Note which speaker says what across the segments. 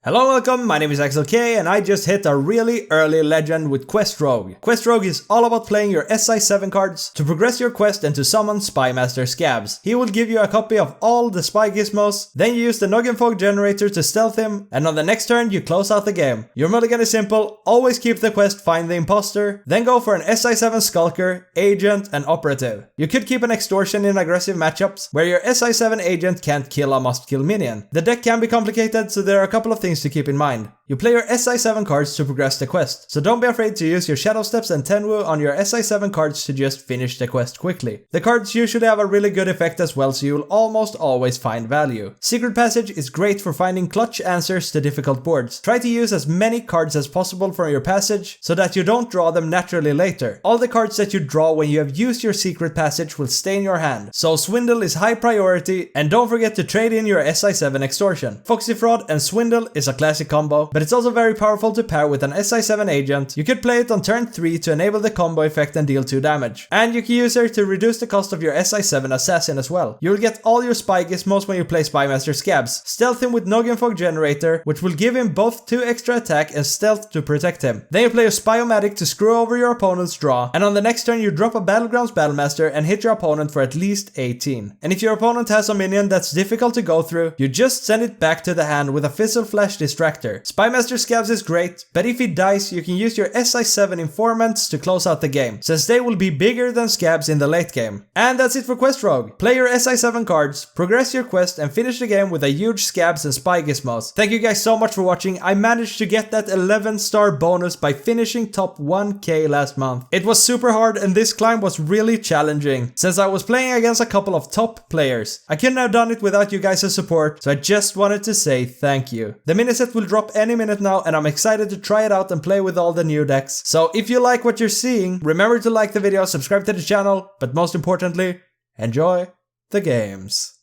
Speaker 1: Hello, welcome, my name is XLK and I just hit a really early legend with Quest Rogue. Quest Rogue is all about playing your SI7 cards to progress your quest and to summon Spymaster Scabs. He will give you a copy of all the spy gizmos, then you use the Nuggenfog generator to stealth him, and on the next turn you close out the game. Your mulligan is simple, always keep the quest Find the Imposter, then go for an SI7 Skulker, Agent and Operative. You could keep an Extortion in aggressive matchups, where your SI7 Agent can't kill a must-kill minion. The deck can be complicated, so there are a couple of things to keep in mind. You play your SI7 cards to progress the quest, so don't be afraid to use your Shadow Steps and Tenwu on your SI7 cards to just finish the quest quickly. The cards usually have a really good effect as well, so you'll almost always find value. Secret Passage is great for finding clutch answers to difficult boards. Try to use as many cards as possible from your passage, so that you don't draw them naturally later. All the cards that you draw when you have used your Secret Passage will stay in your hand, so Swindle is high priority, and don't forget to trade in your SI7 Extortion. Foxy Fraud and Swindle is a classic combo, but it's also very powerful to pair with an SI7 agent. You could play it on turn 3 to enable the combo effect and deal 2 damage. And you can use her to reduce the cost of your SI7 assassin as well. You'll get all your spy gizmos when you play Spymaster Scabs. Stealth him with Nuggenfog generator, which will give him both 2 extra attack and stealth to protect him. Then you play a Spyomatic to screw over your opponent's draw, and on the next turn you drop a Battlegrounds Battlemaster and hit your opponent for at least 18. And if your opponent has a minion that's difficult to go through, you just send it back to the hand with a Fizzle Flash Distractor. Spymaster Scabs is great, but if he dies, you can use your SI7 Informants to close out the game, since they will be bigger than Scabs in the late game. And that's it for Quest Rogue. Play your SI7 cards, progress your quest, and finish the game with a huge Scabs and Spy Gizmos. Thank you guys so much for watching. I managed to get that 11-star bonus by finishing top 1k last month. It was super hard and this climb was really challenging, since I was playing against a couple of top players. I couldn't have done it without you guys' support, so I just wanted to say thank you. The miniset will drop any minute now, and I'm excited to try it out and play with all the new decks. So if you like what you're seeing, remember to like the video, subscribe to the channel, but most importantly, enjoy the games.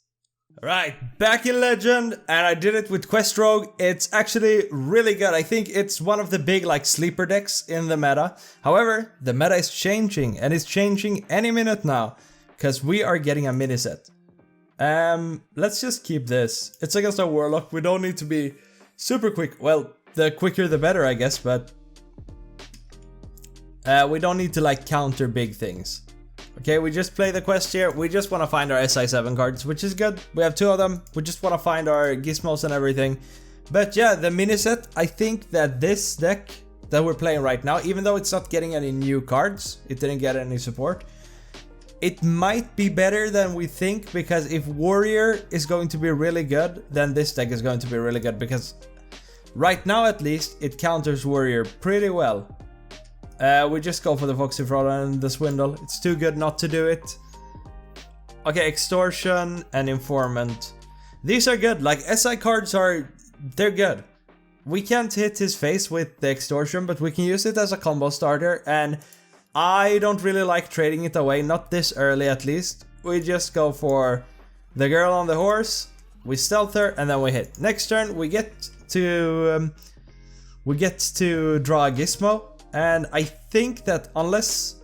Speaker 1: Alright, back in Legend, and I did it with Quest Rogue. It's actually really good. I think it's one of the big sleeper decks in the meta. However, the meta is changing, and it's changing any minute now, because we are getting a miniset. Let's just keep this. It's against a Warlock. We don't need to be super quick. Well, the quicker the better, I guess, but we don't need to counter big things. Okay, we just play the quest here. We just want to find our SI7 cards, which is good. We have 2 of them. We just want to find our gizmos and everything. But yeah, the miniset, I think that this deck that we're playing right now, even though it's not getting any new cards, it didn't get any support, it might be better than we think, because if Warrior is going to be really good, then this deck is going to be really good, because right now at least it counters Warrior pretty well. We just go for the Foxy Fraud and the Swindle. It's too good not to do it. Okay, Extortion and Informant. These are good. SI cards they're good. We can't hit his face with the Extortion, but we can use it as a combo starter, and I don't really like trading it away, not this early at least. We just go for the girl on the horse, we stealth her, and then we hit. Next turn we get to draw a gizmo, and I think that unless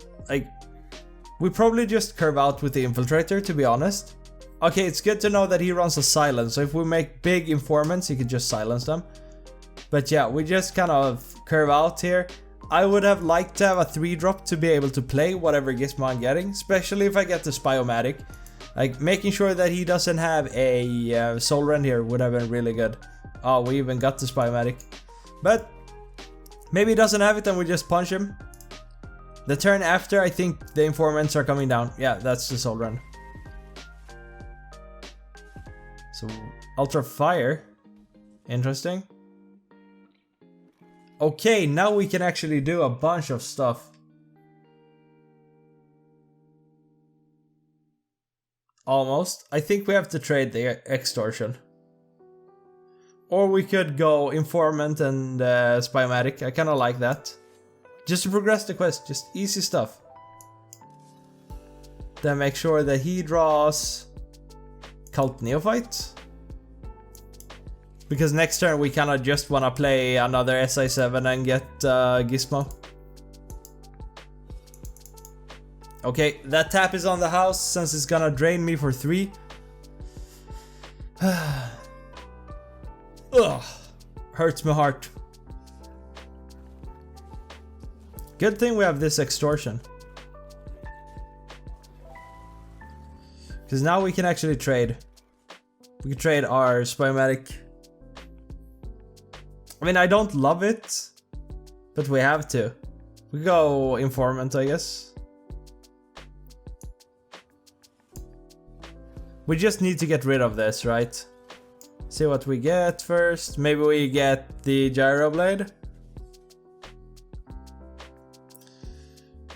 Speaker 1: we probably just curve out with the Infiltrator, to be honest. Okay, it's good to know that he runs a silence, so if we make big informants he could just silence them. But yeah, we just kind of curve out here. I would have liked to have a 3-drop to be able to play whatever gizmo I'm getting, especially if I get the Spyomatic. Making sure that he doesn't have a Soul Rend here would have been really good. Oh, we even got the Spyomatic. But maybe he doesn't have it and we just punch him. The turn after, I think the informants are coming down. Yeah, that's the Soul Rend. So, Ultra Fire. Interesting. Okay, now we can actually do a bunch of stuff. Almost. I think we have to trade the Extortion. Or we could go Informant and Spymatic. I kind of like that. Just to progress the quest, just easy stuff. Then make sure that he draws Cult Neophyte. Because next turn we kind of just want to play another SI7 and get Gizmo. Okay, that tap is on the house since it's gonna drain me for 3. Ugh. Hurts my heart. Good thing we have this extortion. Because now we can actually trade. We can trade our Spymatic. I mean, I don't love it, but we have to. We go Informant, I guess. We just need to get rid of this, right? See what we get first. Maybe we get the Gyro Blade.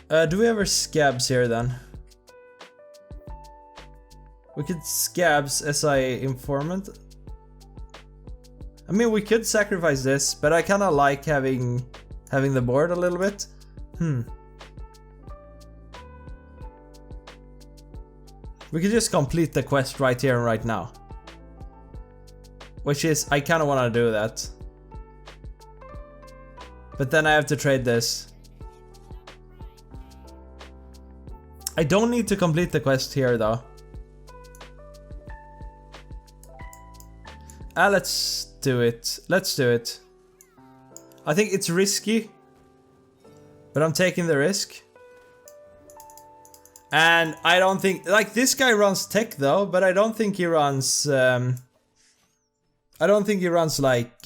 Speaker 1: Do we ever Scabs here then? We could Scabs SI Informant. I mean, we could sacrifice this, but I kind of like having the board a little bit. We could just complete the quest right here and right now. Which is, I kind of want to do that. But then I have to trade this. I don't need to complete the quest here though. Let's do it. Let's do it. I think it's risky, but I'm taking the risk. And I don't think, like, this guy runs tech though, but I don't think he runs, I don't think he runs like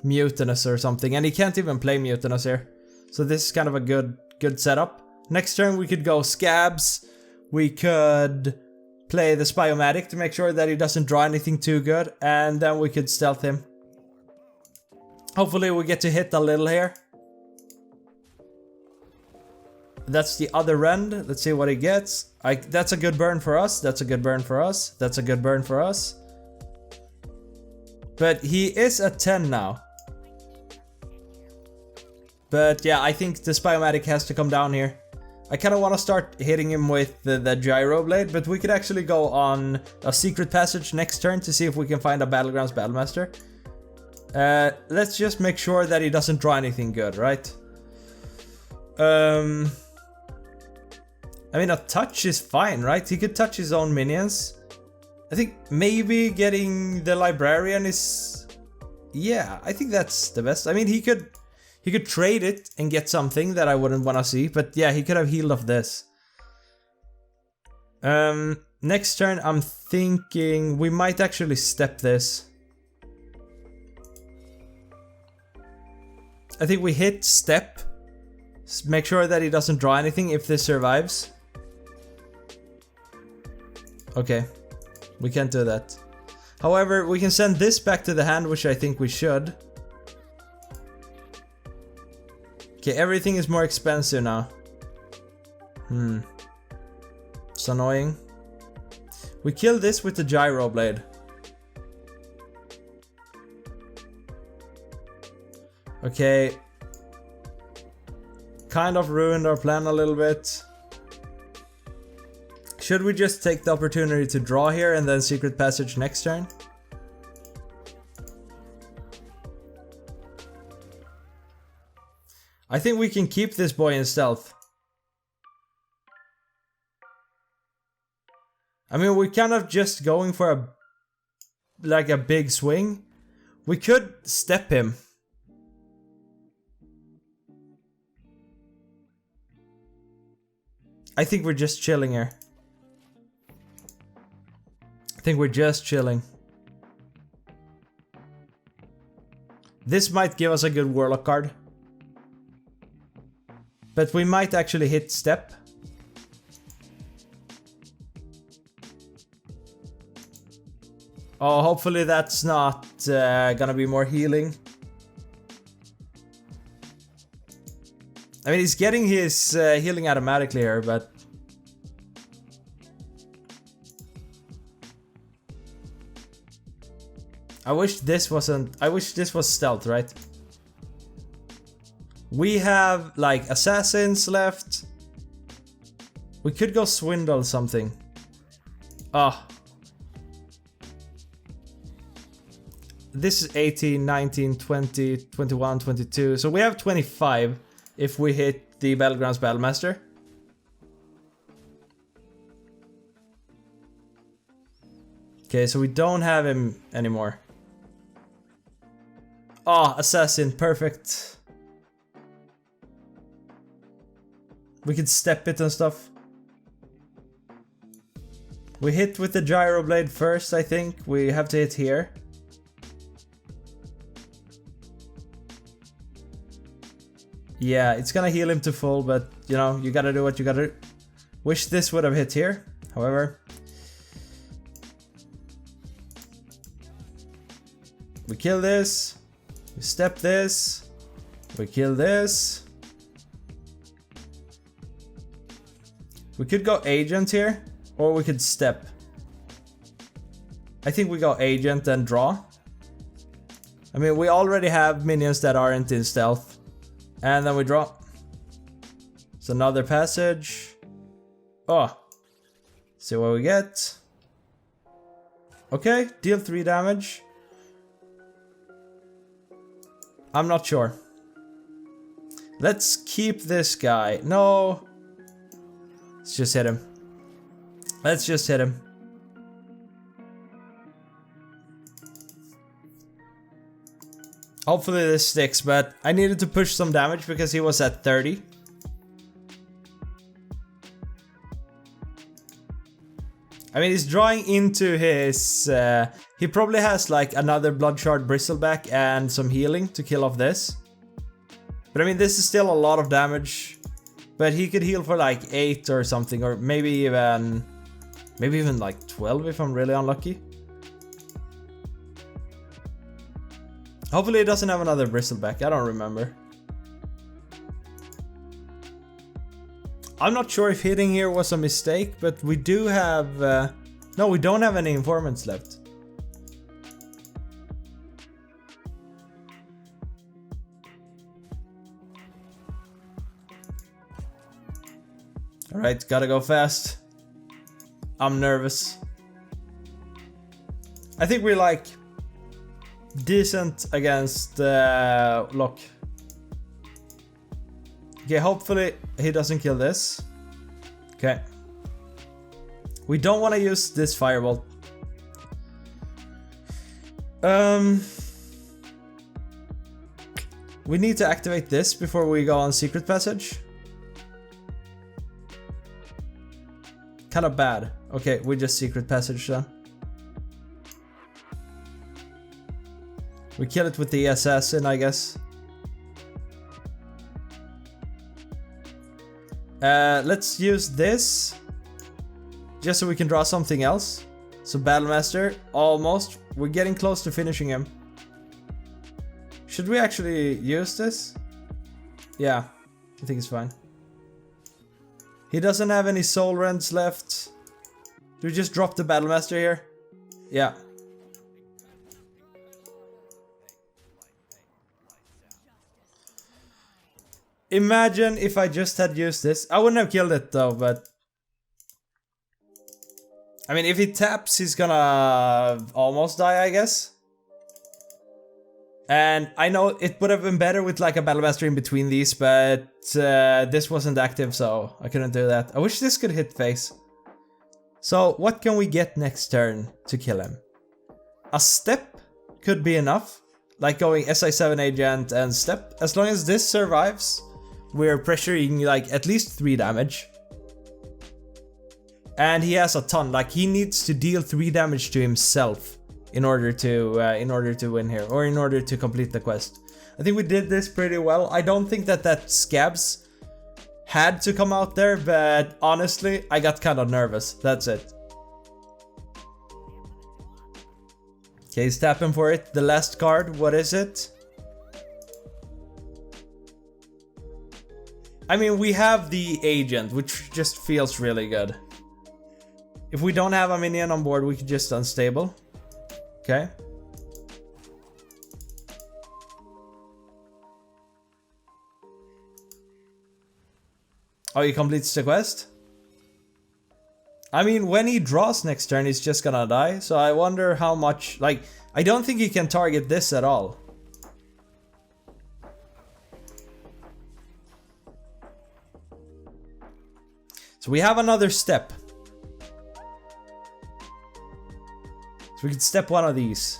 Speaker 1: Mutinous or something, and he can't even play Mutinous here. So this is kind of a good setup. Next turn we could go Scabs. We could play the Spyomatic to make sure that he doesn't draw anything too good, and then we could stealth him. Hopefully we get to hit a little here. That's the other end. Let's see what he gets. That's a good burn for us. That's a good burn for us. That's a good burn for us. But he is at 10 now. But yeah, I think the Spyomatic has to come down here. I kind of want to start hitting him with the Gyro Blade, but we could actually go on a Secret Passage next turn to see if we can find a Battlegrounds Battlemaster. Let's just make sure that he doesn't draw anything good, right? I mean, a touch is fine, right? He could touch his own minions. I think maybe getting the Librarian is... Yeah, I think that's the best. I mean, he could trade it and get something that I wouldn't want to see, but yeah, he could have healed off this. Next turn, I'm thinking we might actually step this. I think we hit step. Make sure that he doesn't draw anything if this survives. Okay, we can't do that. However, we can send this back to the hand, which I think we should. Okay, everything is more expensive now. It's annoying. We kill this with the Gyro Blade. Okay. Kind of ruined our plan a little bit. Should we just take the opportunity to draw here and then Secret Passage next turn? I think we can keep this boy in stealth. I mean, we're kind of just going for a big swing. We could step him. I think we're just chilling here. I think we're just chilling. This might give us a good Warlock card. But we might actually hit step. Oh, hopefully that's not gonna be more healing. I mean, he's getting his healing automatically here, but... I wish this wasn't... I wish this was stealth, right? We have, like, assassins left. We could go swindle something. Ah. This is 18, 19, 20, 21, 22. So we have 25 if we hit the Battlegrounds Battlemaster. Okay, so we don't have him anymore. Oh, assassin, perfect. We could step it and stuff. We hit with the gyro blade first, I think. We have to hit here. Yeah, it's gonna heal him to full, but you know, you gotta do what you gotta do. Wish this would have hit here, however. We kill this. We step this. We kill this. We could go agent here, or we could step. I think we go agent and draw. I mean, we already have minions that aren't in stealth. And then we draw. It's another passage. Oh. See what we get. Okay, deal 3 damage. I'm not sure. Let's keep this guy. No. Let's just hit him. Let's just hit him. Hopefully this sticks, but I needed to push some damage because he was at 30. I mean, he's drawing into his... he probably has like another Bloodshard Bristleback and some healing to kill off this. But I mean, this is still a lot of damage. But he could heal for like 8 or something, or maybe even like 12 if I'm really unlucky. Hopefully he doesn't have another Bristleback, I don't remember. I'm not sure if hitting here was a mistake, but we do have... no, we don't have any informants left. Alright, gotta go fast. I'm nervous. I think we're like... decent against Lock. Okay, hopefully he doesn't kill this. Okay. We don't want to use this Firebolt. We need to activate this before we go on Secret Passage. Kind of bad. Okay, we just Secret Passage then. We kill it with the assassin, I guess. Let's use this. Just so we can draw something else. So Battlemaster, almost. We're getting close to finishing him. Should we actually use this? Yeah, I think it's fine. He doesn't have any soul rents left. Do we just drop the Battlemaster here? Yeah. Imagine if I just had used this. I wouldn't have killed it though, but... I mean, if he taps, he's gonna almost die, I guess. And I know it would have been better with like a Battlemaster in between these, but this wasn't active, so I couldn't do that. I wish this could hit face. So what can we get next turn to kill him? A step could be enough. Like going SI7 agent and step. As long as this survives, we're pressuring like at least 3 damage. And he has a ton, like he needs to deal 3 damage to himself in order to win here, or in order to complete the quest. I think we did this pretty well. I don't think that Scabs had to come out there, but honestly, I got kind of nervous. That's it. Okay, he's tapping for it. The last card, what is it? I mean, we have the agent, which just feels really good. If we don't have a minion on board, we could just unstable. Okay. Oh, he completes the quest? I mean, when he draws next turn, he's just gonna die. So I wonder how much... Like, I don't think he can target this at all. So we have another step. So we can step one of these.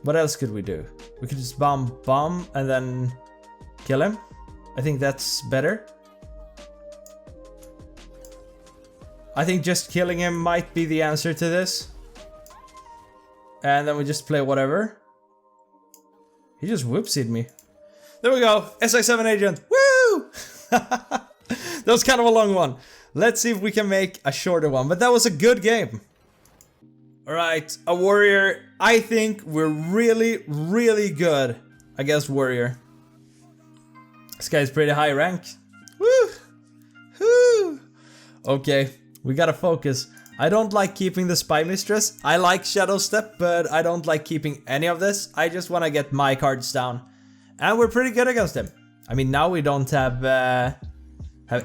Speaker 1: What else could we do? We could just bomb and then kill him. I think that's better. I think just killing him might be the answer to this. And then we just play whatever. He just whoopsied me. There we go, SI7 agent, woo! That was kind of a long one. Let's see if we can make a shorter one, but that was a good game. Alright, a warrior. I think we're really, really good against warrior. This guy's pretty high rank. Woo! Woo! Okay, we gotta focus. I don't like keeping the Spy Mistress. I like Shadow Step, but I don't like keeping any of this. I just want to get my cards down. And we're pretty good against him. I mean, now we don't have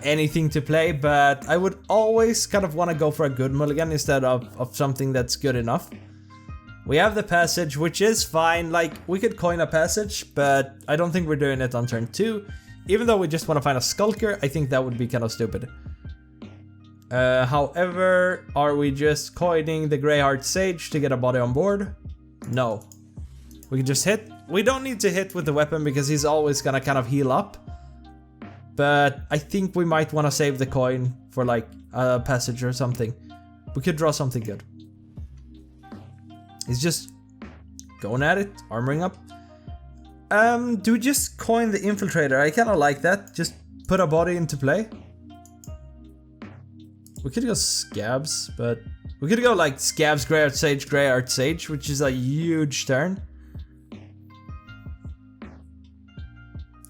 Speaker 1: anything to play, but I would always kind of want to go for a good mulligan instead of something that's good enough. We have the passage, which is fine. Like, we could coin a passage, but I don't think we're doing it on turn 2. Even though we just want to find a Skulker, I think that would be kind of stupid. However, are we just coining the Greyheart Sage to get a body on board? No. We can just hit. We don't need to hit with the weapon because he's always gonna kind of heal up. But I think we might want to save the coin for like a passage or something. We could draw something good. He's just going at it, armoring up. Do we just coin the Infiltrator? I kind of like that. Just put a body into play. We could go Scabs, but we could go like Scabs, Greyheart Sage, which is a huge turn.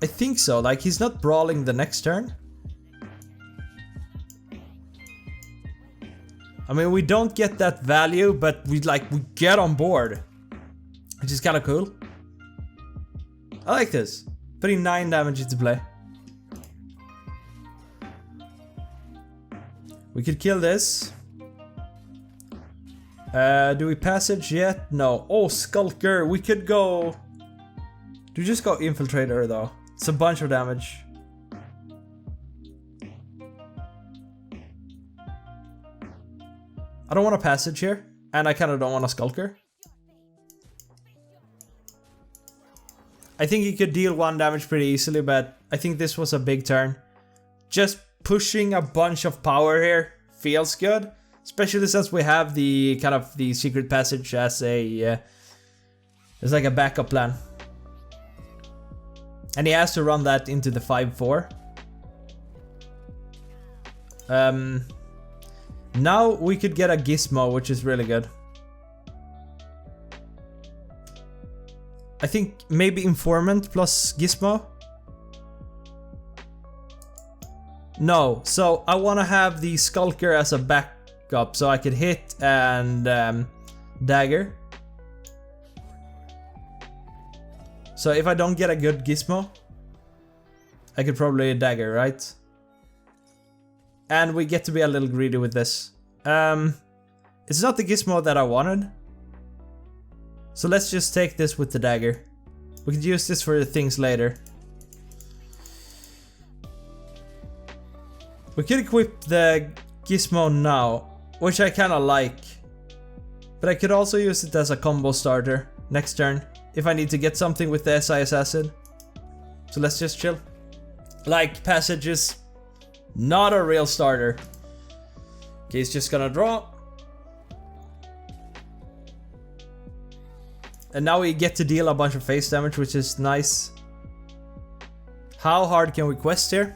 Speaker 1: I think so, like he's not brawling the next turn. I mean, we don't get that value, but we get on board, which is kind of cool. I like this. Putting 9 damage into play. We could kill this. Do we passage yet? No. Oh, Skulker. We could go... Do we just go Infiltrator though? It's a bunch of damage. I don't want a passage here. And I kind of don't want a Skulker. I think he could deal 1 damage pretty easily, but I think this was a big turn. Just pushing a bunch of power here feels good, especially since we have the kind of the secret passage as a as like a backup plan, and he has to run that into the 5/4. Now we could get a Gizmo, which is really good. I think maybe Informant plus Gizmo. No, so I want to have the Skulker as a backup so I could hit and dagger. So if I don't get a good Gizmo, I could probably dagger, right? And we get to be a little greedy with this. It's not the Gizmo that I wanted. So let's just take this with the dagger. We could use this for things later. We could equip the Gizmo now, which I kinda like. But I could also use it as a combo starter next turn, if I need to get something with the SI Assassin. So let's just chill. Like, passage is not a real starter. Okay, he's just gonna draw. And now we get to deal a bunch of face damage, which is nice. How hard can we quest here?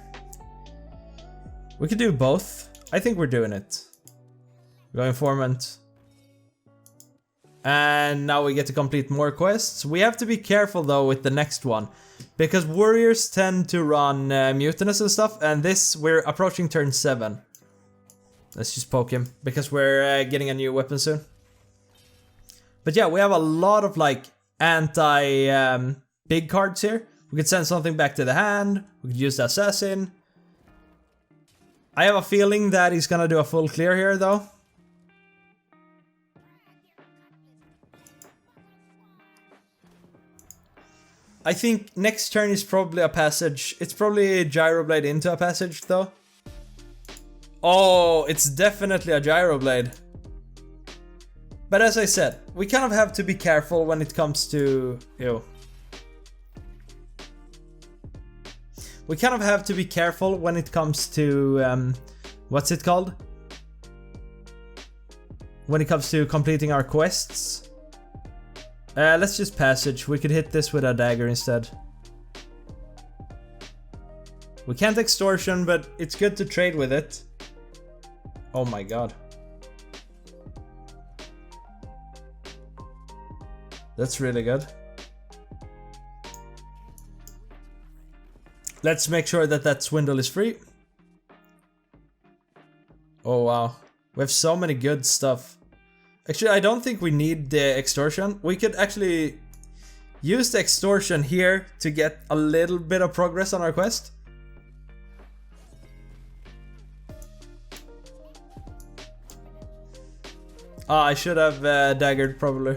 Speaker 1: We could do both. I think we're doing it. Go Informant. And now we get to complete more quests. We have to be careful though with the next one, because warriors tend to run mutinous and stuff, and this, we're approaching turn 7. Let's just poke him, because we're getting a new weapon soon. But yeah, we have a lot of like anti big cards here. We could send something back to the hand. We could use the Assassin. I have a feeling that he's gonna do a full clear here though. I think next turn is probably a passage. It's probably a Gyroblade into a passage though. Oh, it's definitely a Gyroblade. But as I said, we kind of have to be careful when it comes to... We kind of have to be careful when it comes to... what's it called? When it comes to completing our quests. Let's just passage. We could hit this with a dagger instead. We can't extortion, but it's good to trade with it. Oh my god. That's really good. Let's make sure that that swindle is free. Oh wow. We have so many good stuff. Actually, I don't think we need the extortion. We could actually use the extortion here to get a little bit of progress on our quest. Ah, I should have daggered probably.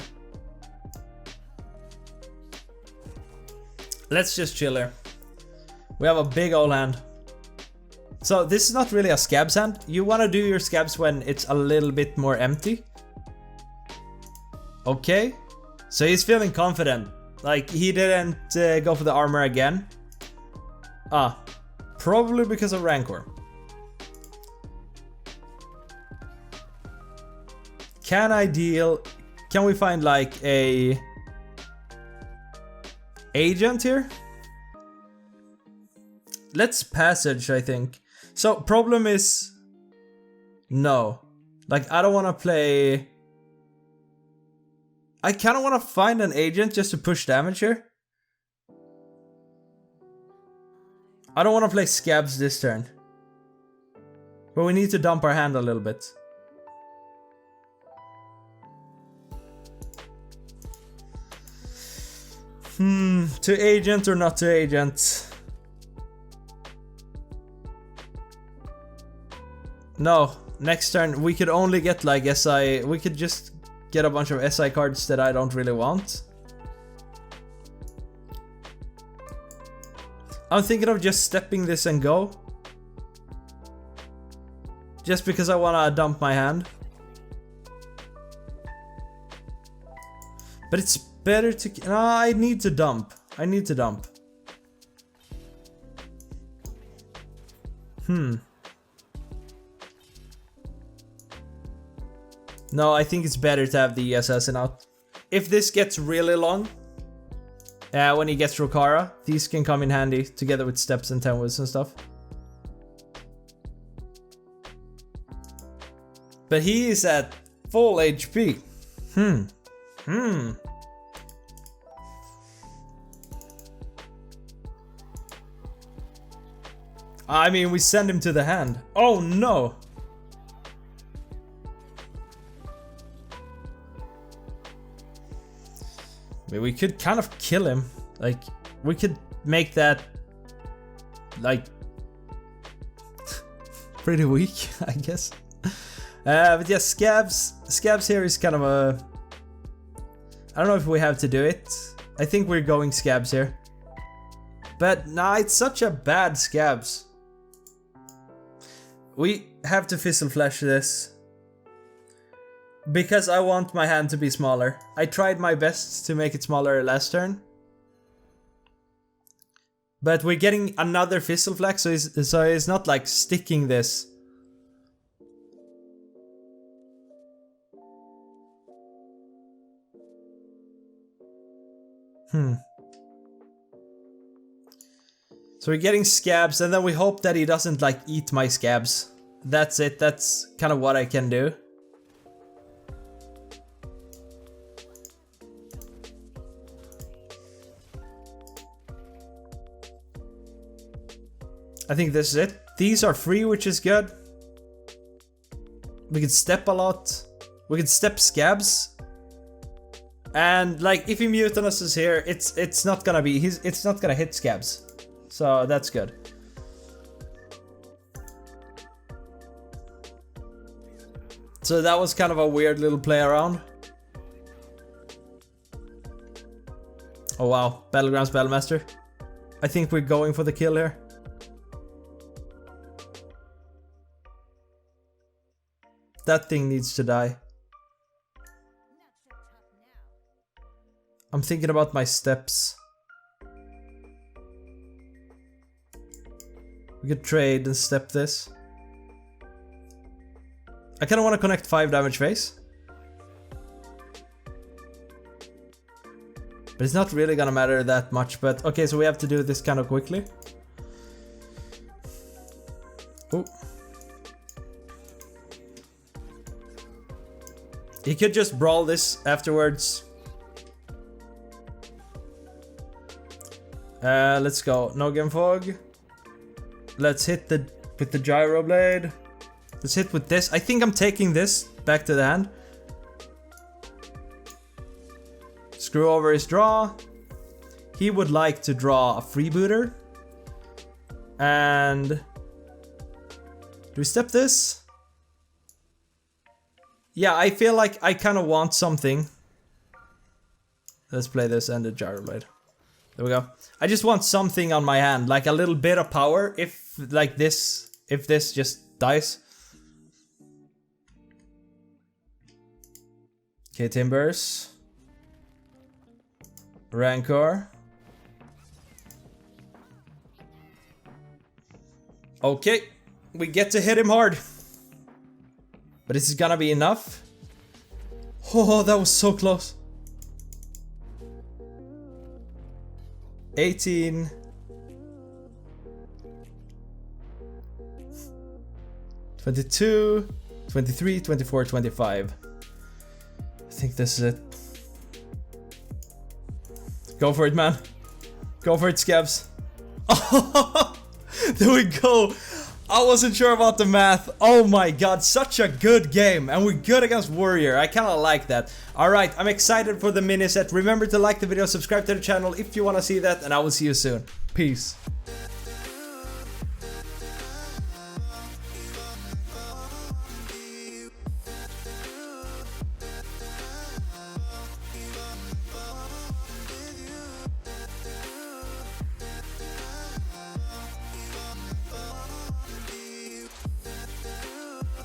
Speaker 1: Let's just chill here. We have a big old hand. So this is not really a scabs hand. You want to do your scabs when it's a little bit more empty. Okay. So he's feeling confident. Like he didn't go for the armor again. Ah. Probably because of Rancor. Can I deal... Can we find like a... agent here? Let's passage, I think. So problem is... No. Like I don't want to play... I kind of want to find an agent just to push damage here. I don't want to play Scabs this turn. But we need to dump our hand a little bit. To agent or not to agent? No, next turn we could only get like SI, we could just get a bunch of SI cards that I don't really want. I'm thinking of just stepping this and go. Just because I want to dump my hand. But it's better to... No, I need to dump. I need to dump. No, I think it's better to have the assassin out. If this gets really long, when he gets Rokara, these can come in handy together with steps and tenwoods and stuff. But he is at full HP. I mean, we send him to the hand. Oh no! I mean, we could kind of kill him. Like, we could make that, like, pretty weak, I guess. But yeah, Scabs here is kind of a... I don't know if we have to do it. I think we're going Scabs here. But nah, it's such a bad Scabs. We have to Fizzle Flash this. Because I want my hand to be smaller. I tried my best to make it smaller last turn. But we're getting another Fizzle Flash, so it's not like sticking this. So we're getting Scabs, and then we hope that he doesn't like eat my Scabs. That's it, that's kind of what I can do. I think this is it. These are free, which is good. We can step a lot. We can step Scabs. And like, if he Mutinous is here, it's not gonna be, it's not gonna hit Scabs. So that's good. So that was kind of a weird little play around. Oh wow, Battleground Spellmaster. I think we're going for the kill here. That thing needs to die. I'm thinking about my steps. We could trade and step this. I kinda wanna connect 5 damage phase. But it's not really gonna matter that much, but okay, so we have to do this kind of quickly. Oh. He could just brawl this afterwards. Let's go. No game fog. Let's hit with the gyro blade. Let's hit with this. I think I'm taking this back to the hand. Screw over his draw. He would like to draw a freebooter. And do we step this? Yeah, I feel like I kind of want something. Let's play this and the gyro blade. There we go. I just want something on my hand, like a little bit of power if like this, if this just dies. Okay, Timbers. Rancor. Okay, we get to hit him hard. But is it gonna be enough? Oh, that was so close. 18. 22, 23, 24, 25. I think this is it. Go for it, man. Go for it, Scabs. Oh, there we go. I wasn't sure about the math. Oh my god, such a good game. And we're good against Warrior. I kind of like that. Alright, I'm excited for the mini set. Remember to like the video, subscribe to the channel if you want to see that, and I will see you soon. Peace.